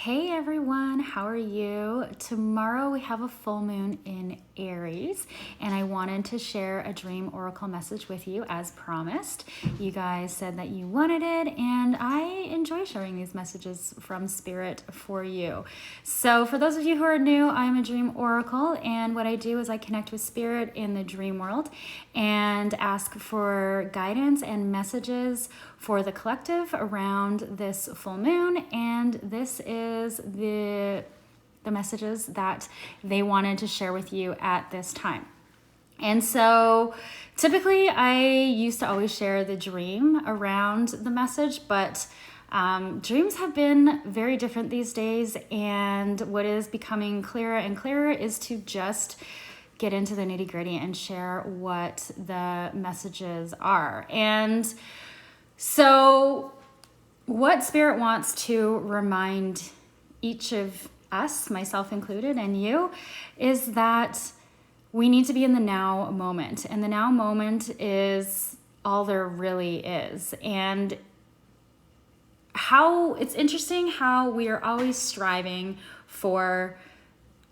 Hey everyone, how are you? Tomorrow we have a full moon in Aries, and I wanted to share a dream oracle message with you as promised. You guys said that you wanted it, and I enjoy sharing these messages from Spirit for you. So for those of you who are new, I'm a dream oracle, and what I do is I connect with Spirit in the dream world and ask for guidance and messages for the collective around this full moon, and this is the messages that they wanted to share with you at this time. And so typically I used to always share the dream around the message, but dreams have been very different these days, and what is becoming clearer and clearer is to just get into the nitty-gritty and share what the messages are. And so what Spirit wants to remind each of us, myself included, and you, is that we need to be in the now moment. And the now moment is all there really is. And how it's interesting how we are always striving for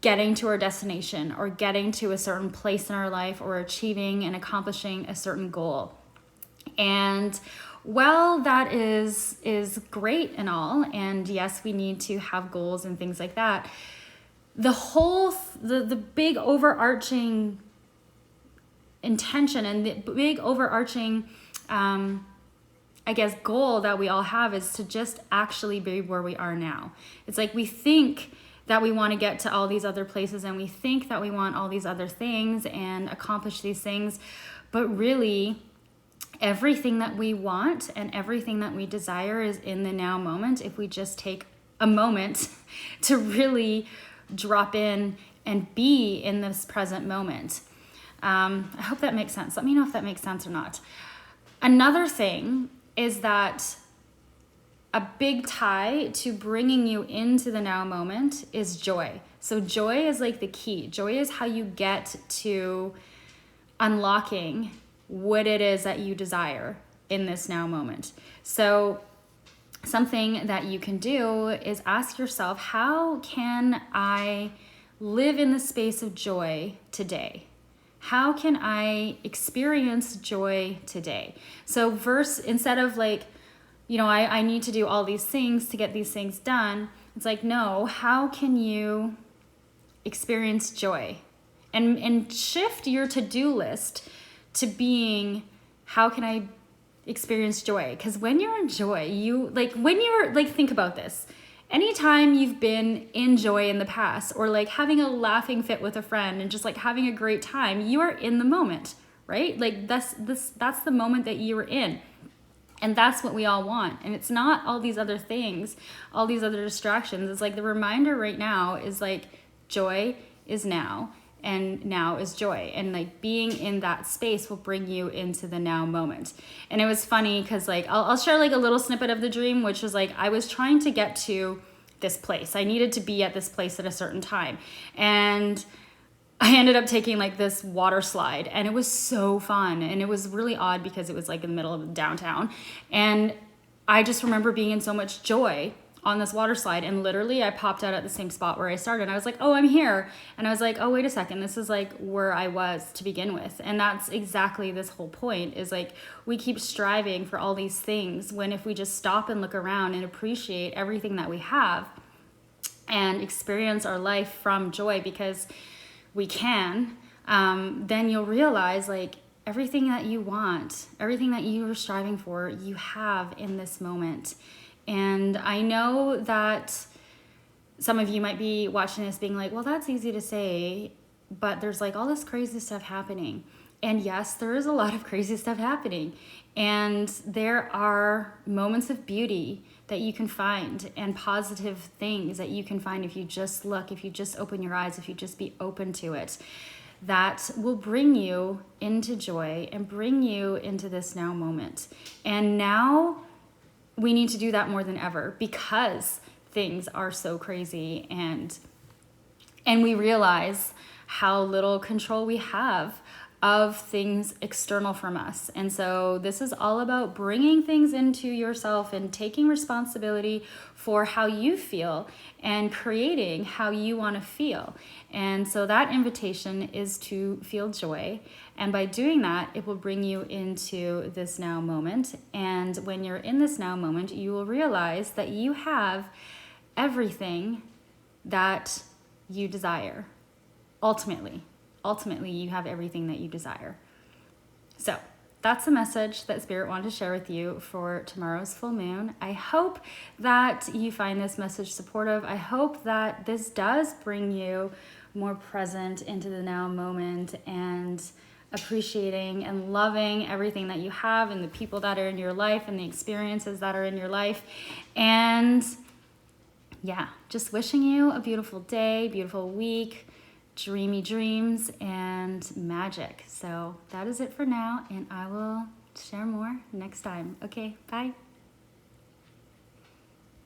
getting to our destination or getting to a certain place in our life or achieving and accomplishing a certain goal. And well, that is great and all, and yes, we need to have goals and things like that. The big overarching intention and the big overarching goal that we all have is to just actually be where we are now. It's like we think that we want to get to all these other places, and we think that we want all these other things and accomplish these things, but really everything that we want and everything that we desire is in the now moment if we just take a moment to really drop in and be in this present moment. I hope that makes sense. Let me know if that makes sense or not. Another thing is that a big tie to bringing you into the now moment is joy. So joy is like the key. Joy is how you get to unlocking what it is that you desire in this now moment. So something that you can do is ask yourself, how can I live in the space of joy today? How can I experience joy today? So instead of like, I need to do all these things to get these things done, it's like, no, how can you experience joy? And shift your to-do list to being, how can I experience joy? Because when you're in joy, think about this. Anytime you've been in joy in the past, or like having a laughing fit with a friend and just like having a great time, you are in the moment, right? Like that's the moment that you were in. And that's what we all want. And it's not all these other things, all these other distractions. It's like the reminder right now is like joy is now. And now is joy, and like being in that space will bring you into the now moment. And it was funny because like I'll share like a little snippet of the dream, which was like I was trying to get to this place. I needed to be at this place at a certain time, and I ended up taking like this water slide, and it was so fun. And it was really odd because it was like in the middle of downtown, and I just remember being in so much joy on this water slide, and literally I popped out at the same spot where I started, and I was like, oh, I'm here. And I was like, oh, wait a second, this is like where I was to begin with. And that's exactly this whole point, is like we keep striving for all these things, when if we just stop and look around and appreciate everything that we have and experience our life from joy, because we can, then you'll realize like everything that you want, everything that you are striving for, you have in this moment. And I know that some of you might be watching this being like, well, that's easy to say, but there's like all this crazy stuff happening. And yes, there is a lot of crazy stuff happening. And there are moments of beauty that you can find, and positive things that you can find if you just look, if you just open your eyes, if you just be open to it, that will bring you into joy and bring you into this now moment. And now we need to do that more than ever, because things are so crazy, and we realize how little control we have of things external from us. And so this is all about bringing things into yourself and taking responsibility for how you feel and creating how you want to feel. And so that invitation is to feel joy. And by doing that, it will bring you into this now moment. And when you're in this now moment, you will realize that you have everything that you desire. Ultimately, you have everything that you desire. So that's the message that Spirit wanted to share with you for tomorrow's full moon. I hope that you find this message supportive. I hope that this does bring you more present into the now moment and appreciating and loving everything that you have and the people that are in your life and the experiences that are in your life. And yeah, just wishing you a beautiful day, beautiful week, dreamy dreams, and magic. So that is it for now, and I will share more next time. Okay, bye.